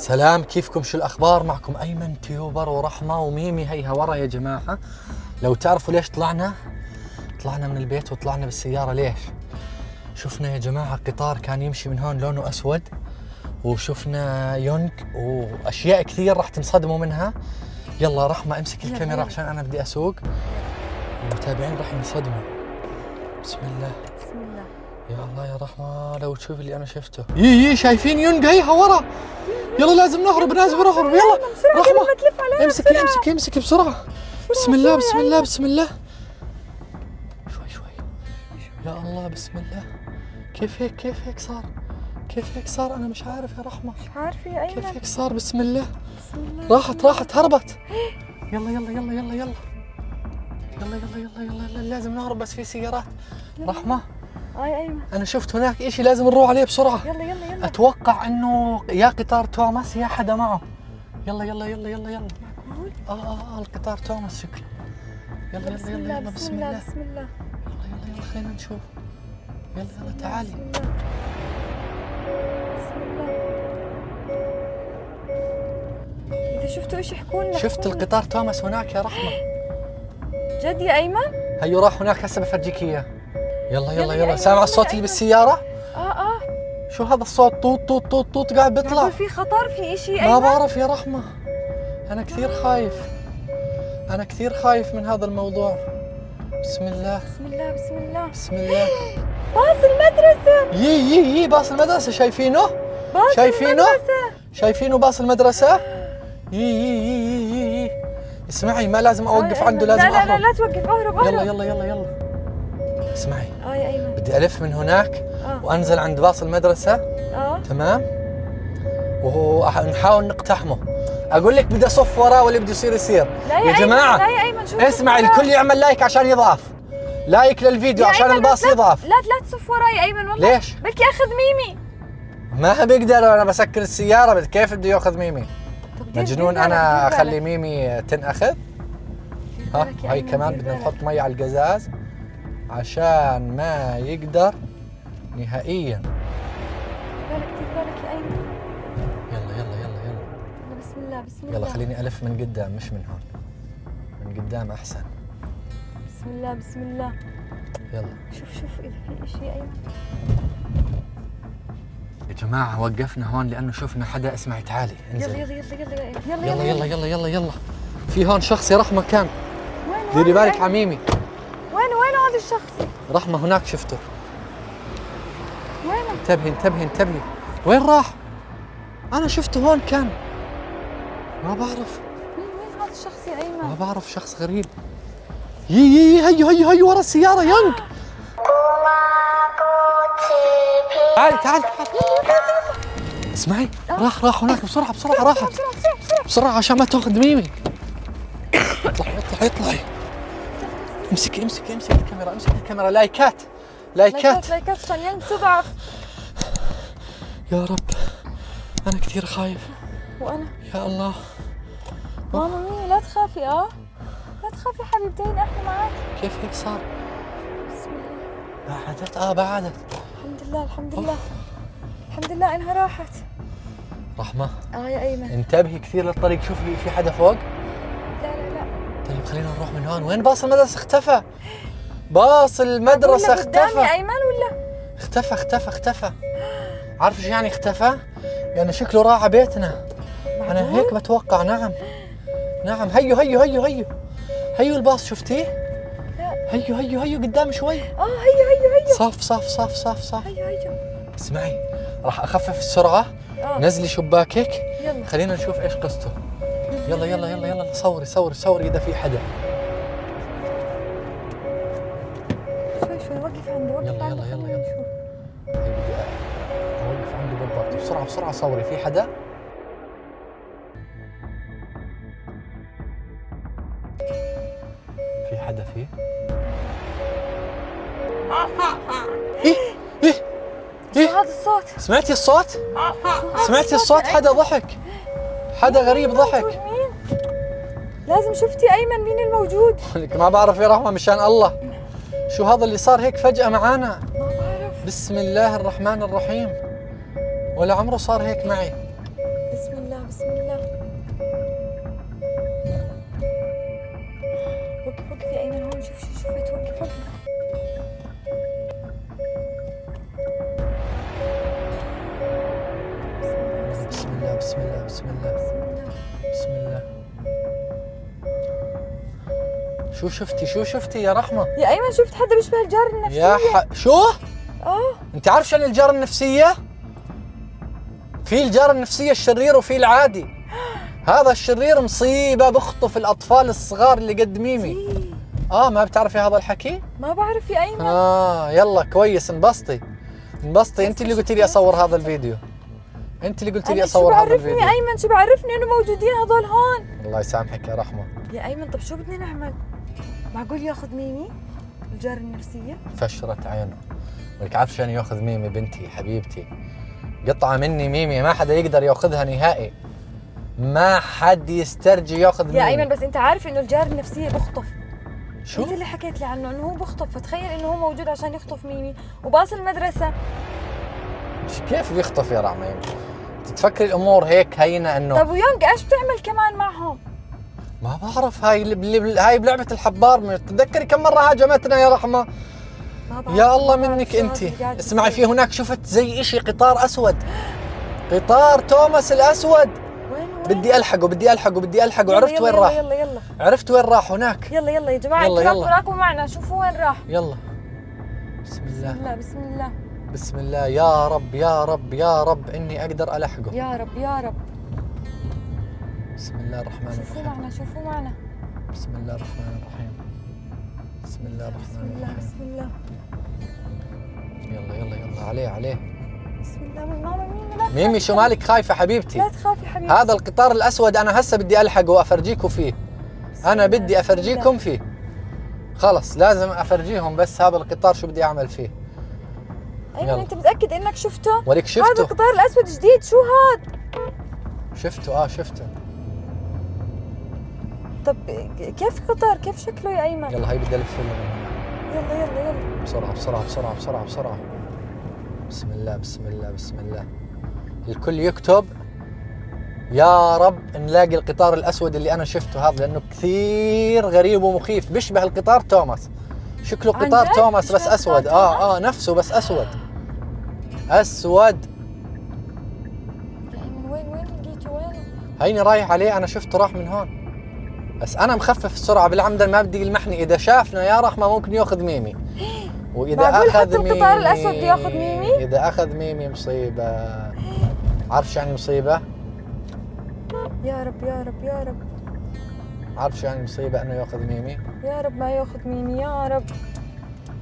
سلام، كيفكم؟ شو الأخبار؟ معكم أيمن تيوبر ورحمة وميمي هيها ورا يا جماعة. لو تعرفوا ليش طلعنا من البيت وطلعنا بالسيارة ليش؟ شفنا يا جماعة قطار كان يمشي من هون لونه أسود، وشفنا يونغ وأشياء كثير راح تنصدموا منها. يلا رحمة امسك الكاميرا عشان أنا بدي أسوق، المتابعين راح ينصدموا. بسم الله بسم الله. يا الله يا رحمة، لو تشوف اللي أنا شفته. يي شايفين يونغ هيها ورا. يلا لازم نهرب يلا رحمة امسكي بسرعة. بسم الله بسم الله بسم الله. شوي يا الله بسم الله. كيف هيك صار أنا مش عارف يا رحمة، مش عارفة يا أيمن كيف هيك صار. بسم الله. بسم الله. راحت هربت. يلا لازم نهرب بس في سيارات. رحمة يا أيمن أنا شفت هناك إشي لازم نروح عليه بسرعة. يلا أتوقع إنه يا قطار توماس يا حدا معه. يلا معقول؟ القطار توماس شكله. يلا بسم الله يلا خلينا نشوف. يلا تعالي. بسم الله. إذا شفتوا إيش يحكوا لنا. شفت القطار توماس هناك يا رحمة. جد يا أيمن؟ هيو راح هناك، هسه بفرجيك إياه. يلا يلا سامع الصوت اللي بالسيارة؟ آه شو هذا الصوت؟ طوط قاعد بيطلع. في خطر، في إشي ما أيمن؟ بعرف يا رحمة، أنا كثير خايف من هذا الموضوع. بسم الله بسم الله. باص المدرسة. يي باص المدرسة. شايفينه باص المدرسة. يي اسمعي، ما لازم أوقف عنده، لازم أهرب. لا توقف، أهرب. يلا اسمعي. يا أيمن بدي ألف من هناك وأنزل عند باص المدرسة. تمام، ونحاول نقتحمه. أقول لك بدي أصف وراه ولا بدي يصير. يا جماعة لا يا أيمن، شو اسمع، الكل يعمل لايك عشان يضاف، لايك للفيديو عشان الباص يضاف. لا تصف وراي يا أيمن والله. ليش؟ بلكي أخذ ميمي. ما بيقدر، أنا بسكر السيارة، كيف بده ياخذ ميمي؟ مجنون أنا أخلي ميمي تنأخذ؟ هاي كمان بدنا نحط مي على القزاز عشان ما يقدر نهائيا. بالك يا أيمن. يلا بسم الله. يلا خليني ألف من قدام مش من هون، من قدام أحسن. بسم الله. يلا شوف إذا في إشي يا أيمن. يا جماعة وقفنا هون لأنه شفنا حدا. اسمعي تعالي انزل. يلا في هون شخص يا رحمة كان. ديري بالك على ميمي. وين هذا الشخص؟ رحمة هناك شفته. وين؟ انتبهي. وين راح؟ أنا شفته هون كان. ما بعرف مين هذا الشخص يا أيمن؟ ما بعرف، شخص غريب. هيو ورا السيارة يونغ. تعال اسمعي، راح هناك بسرعة راحت بسرعة عشان ما تاخذ ميمي. اطلعي. امسكي الكاميرا. لايكات عشان يونغ تضعف. يا رب أنا كثير خايف. وأنا يا الله. ماما ميمي لا تخافي. لا تخافي حبيبتين، احنا معك. كيف هيك صار؟ بسم بعدت. الله. الحمد لله انها راحت. رحمة يا أيمن انتبهي كثير للطريق، شوفي في حدا فوق. لا طيب خلينا نروح من هون. وين باص المدرسة؟ اختفى باص المدرسة. اختفى يا أيمن ولا؟ اختفى. عارف ايش يعني اختفى؟ يعني شكله راح على بيتنا. انا هيك بتوقع. نعم. هيو الباص، شفتيه؟ هيو قدام شوي. هيو صاف. هيو. اسمعي، راح اخفف السرعة. نزلي شباكك. يلا خلينا نشوف ايش قصته. يلا صوري اذا في حدا. شوي وقف عنده. يلا. نشوف. بدي اوقف عنده بالضبط. بسرعة صوري في حدا. في حدا فيه. ايه هذا الصوت؟ سمعتي الصوت؟ حدا ضحك، حدا غريب ضحك. مين؟ لازم شفتي أيمن مين الموجود؟ ما بعرف يا رحمة مشان الله. شو هذا اللي صار هيك فجأة معانا؟ ما بعرف. بسم الله الرحمن الرحيم، ولا عمره صار هيك معي. بسم الله بسم الله. وقف وقف يا ايمن هون، شوف شوف شوف توقف وقف. بسم الله بسم الله بسم الله بسم الله. شو شفتي شو شفتي يا رحمة؟ يا ايمن شفت حدا بيشبه الجار النفسية. شو؟ اه انت عارف شو الجار النفسية؟ في الجار النفسية الشرير وفي العادي. هذا الشرير مصيبة، بخطف الأطفال الصغار اللي قد ميمي. ما بتعرفي هذا الحكي؟ ما بعرف يا ايمن. يلا كويس، انبسطي انبسطي. انت اللي قلتي لي اصور هذا الفيديو، انت اللي قلتي لي اصور هذا الفيديو. شو بعرفني يا ايمن، شو بعرفني انه موجودين هذول هون؟ الله يسامحك يا رحمة. يا ايمن طب شو بدنا نعمل؟ معقول ياخذ ميمي الجار النفسية؟ فشرت عينه. ولك عارف شان ياخذ ميمي بنتي حبيبتي؟ قطعة مني ميمي ما حدا يقدر ياخذها نهائي. ما حد يسترجي ياخذ ميمي. يا ايمن بس انت عارف انه الجار النفسية بخطف. شو؟ انت اللي حكيت لي عنه انه هو بخطف، فتخيل انه هو موجود عشان يخطف ميمي وباص المدرسة. كيف بيخطف يا رحمة؟ تتفكري الامور هيك هينة انه؟ طب ويونغ ايش بتعمل كمان معهم؟ ما بعرف. هاي بلعبة الحبار. تتذكري كم مرة هاجمتنا يا رحمة؟ يا الله منك انت. اسمعي، في هناك شفت زي اشي قطار اسود، قطار توماس الاسود. وين بدي الحقه بدي الحقه بدي الحقه. عرفت وين راح؟ يلا يلا عرفت وين راح هناك. يلا يلا يا جماعة، يلا راكبوا معنا، شوفوا وين راح. يلا بسم الله بسم الله بسم الله بسم الله. يا رب يا رب يا رب اني اقدر الحقه. يا رب يا رب. بسم الله الرحمن شوفوا الرحيم. معنا شوفوا معنا. بسم الله الرحمن الرحيم. بسم الله بسم الرحمن الله الرحيم. بسم الله يلا يلا يلا عليه عليه. بسم الله. ماما ميمي لا ميمي شو مالك خايفة حبيبتي؟ لا تخافي حبيبتي. هذا القطار الأسود أنا هسه بدي ألحقه وأفرجيكم فيه. أنا بدي أفرجيكم فيه. خلص لازم أفرجيهم بس هذا القطار شو بدي أعمل فيه. أيمن أنت متأكد إنك شفته؟ ولك شفته؟ هذا القطار الأسود جديد، شو هاد؟ شفته شفته. طب كيف قطار؟ كيف شكله يا أيمن؟ يلا هاي بدي ألف لهم. يلا يلا يلا بسرعة بسرعة بسرعة بسرعة بسرعة. بسم الله بسم الله بسم الله. الكل يكتب يا رب نلاقي القطار الأسود اللي أنا شفته هذا، لأنه كثير غريب ومخيف، بيشبه القطار توماس. شكله قطار توماس بس أسود. نفسه بس أسود أسود. يا أيمن وين لقيته وين؟ هيني رايح عليه، أنا شفته راح من هون، بس أنا مخفف السرعة بالعمدن ما بدي يلمحني. إذا شافنا يا رحمة ممكن ياخذ ميمي، وإذا أخذ ميمي القطار الأسود بده ياخذ ميمي؟ إذا أخذ ميمي مصيبة. عارف شو يعني مصيبة؟ يا رب يا رب يا رب. عارف شو يعني مصيبة إنه ياخذ ميمي؟ يا رب ما ياخذ ميمي يا رب.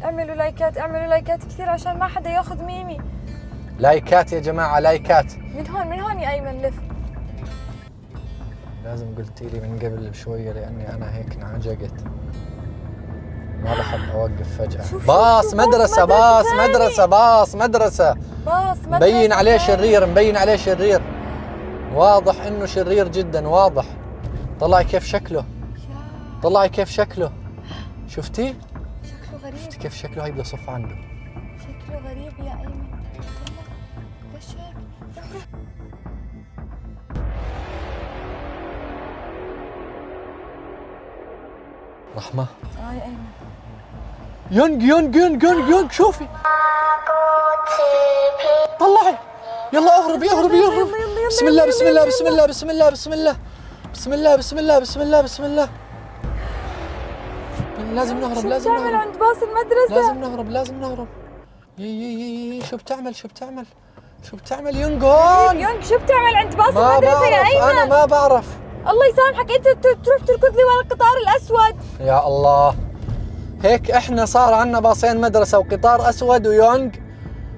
اعملوا لايكات كثير عشان ما حدا ياخذ ميمي. لايكات يا جماعة لايكات. من هون يا أيمن لف. لازم قلتي لي من قبل بشوية لأني أنا هيك انعجقت، ما بحب أوقف فجأة. باص مدرسة باص مدرسة باص مدرسة. مبين عليه شرير، مبين عليه شرير، واضح إنه شرير جدا واضح. طلعي كيف شكله، طلعي كيف شكله. شفتي؟ شكله غريب. شفتي كيف شكله؟ هاي بدي أصف عنده. شكله غريب يا أيمن. ليش هيك؟ رحمة. يا أيمن. يونغ شوفي. طلعي يلا اهربي. بسم الله بسم الله بسم الله بسم الله بسم الله بسم الله بسم الله بسم الله بسم الله. لازم نهرب لازم نهرب. عند باص المدرسة. لازم نهرب. شو بتعمل يونغ؟ شو بتعمل عند باص المدرسة يا أيمن؟ أنا ما بعرف. الله يسامحك، أنت تروح تركض لي ورا القطار الأسود. يا الله، هيك احنا صار عنا باصين مدرسة وقطار أسود ويونغ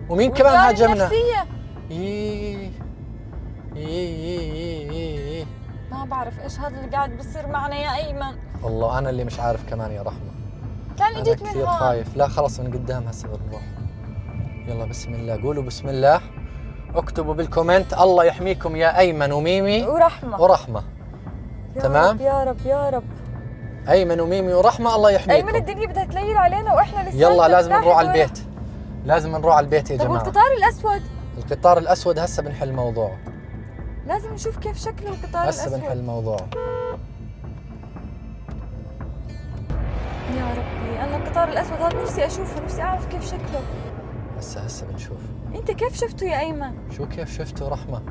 ومين كمان هاجمنا؟ ما بعرف ايش هذا اللي قاعد بيصير معنا يا أيمن. والله أنا اللي مش عارف كمان يا رحمة. كان اجيت من كثير هون. خايف. لا خلص من قدام هسه بنروح. يلا بسم الله، قولوا بسم الله، اكتبوا بالكومنت الله يحميكم يا أيمن وميمي ورحمة. تمام؟ يا رب يا رب. أيمن وميمي ورحمة الله يحميكم. أيمن الدنيا بدها تليل علينا وإحنا لسه. يلا لازم نروح على البيت، لازم نروح على البيت يا جماعة. طب والقطار الأسود؟ القطار الأسود هسه بنحل موضوعه. لازم نشوف كيف شكل القطار هسه الأسود. بنحل الموضوع. يا ربي أنا القطار الأسود هذا نفسي أشوفه، نفسي أعرف كيف شكله. هسه بنشوف. أنت كيف شفته يا أيمن؟ شو كيف شفته رحمة؟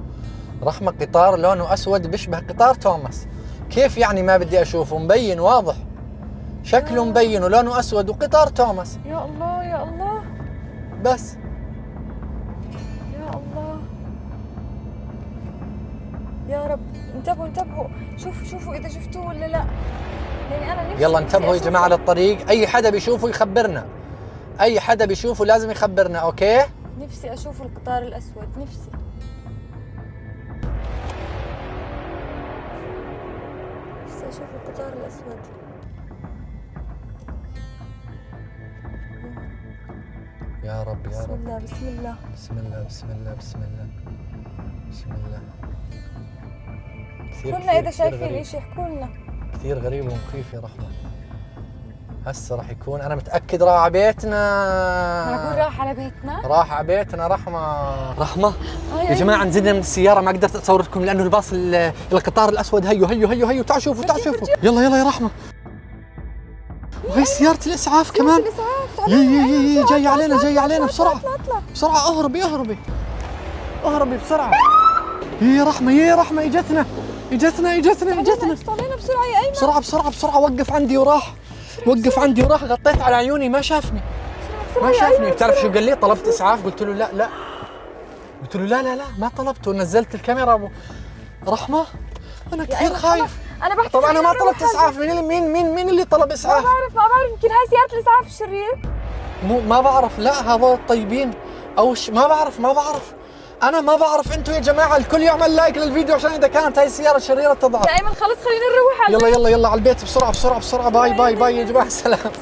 رحمة قطار لونه أسود بيشبه قطار توماس. كيف يعني ما بدي أشوفه؟ مبين واضح، شكله مبين ولونه أسود وقطار توماس. يا الله يا الله بس يا الله يا رب. انتبهوا انتبهوا، شوفوا إذا شفتوه ولا لا، يعني أنا نفسي يلا انتبهوا يا أشوفه. جماعة للطريق، أي حدا بيشوفه يخبرنا، أي حدا بيشوفه لازم يخبرنا. أوكي؟ نفسي أشوف القطار الأسود، نفسي. أشوف القطار الأسود. يا رب يا بسم رب. الله بسم الله بسم الله بسم الله بسم الله بسم الله. كثير قلنا إذا كثير شايفين غريب. إشي احكوا لنا. كثير غريب ومخيف يا رحمة. هسه راح يكون، أنا متأكد راح على بيتنا. معقول راح على بيتنا؟ راح على بيتنا رحمة. رحمة يا أيوة. جماعة نزلنا من السيارة، ما قدرت أصور لكم لأنه الباص القطار الأسود. هيو تعالوا شوفوا تعالوا شوفوا. يلا يا رحمة. وهي سيارة الإسعاف كمان. يي جاي علينا بسرعة بسرعة. اهربي بسرعة. يا رحمة اجتنا. طلعنا بسرعة يا أيمن. بسرعة وقف عندي وراح غطيت على عيوني ما شافني. بسرعة يا أيمن. بتعرف شو قال لي؟ طلبت إسعاف؟ قلت له لا. قلت له لا ما طلبت، ونزلت الكاميرا. رحمة أنا كثير خايف. أنا بحكي طب أنا ما خلينا نروح طلبت إسعاف. مين اللي طلب إسعاف؟ ما بعرف يمكن هاي سيارة الإسعاف الشرير. ما بعرف. لا هذول الطيبين أو ما بعرف. أنا ما بعرف. أنتوا يا جماعة الكل يعمل لايك للفيديو عشان إذا كانت هاي السيارة شريرة تضعف. يا أيمن خلص خلينا نروح على يلا على البيت بسرعة. باي يا جماعة، سلام.